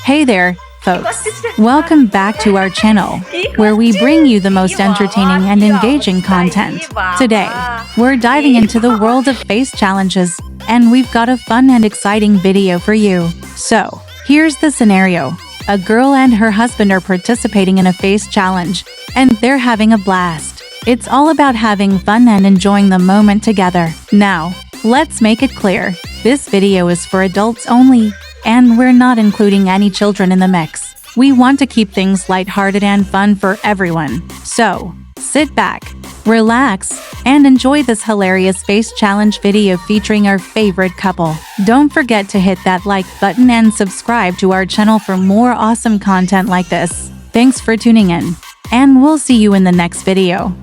Hey there, folks. Welcome back to our channel, where we bring you the most entertaining and engaging content. Today, we're diving into the world of face challenges, and we've got a fun and exciting video for you. So, here's the scenario. A girl and her husband are participating in a face challenge, and they're having a blast. It's all about having fun and enjoying the moment together. Now, let's make it clear. This video is for adults only, and we're not including any children in the mix. We want to keep things lighthearted and fun for everyone. So, sit back, relax, and enjoy this hilarious face challenge video featuring our favorite couple. Don't forget to hit that like button and subscribe to our channel for more awesome content like this. Thanks for tuning in, and we'll see you in the next video.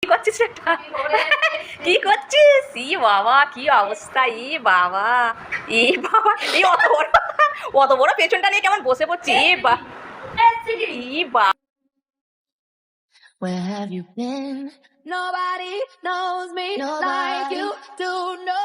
কি করছিস এটা? কি করছিস? ই বাবা কি অবস্থা! ই বাবা এই অত বড় পেছনটা নিয়ে কেমন বসে পড়ছি! ই বা Where have you been? Nobody knows me like you do. No.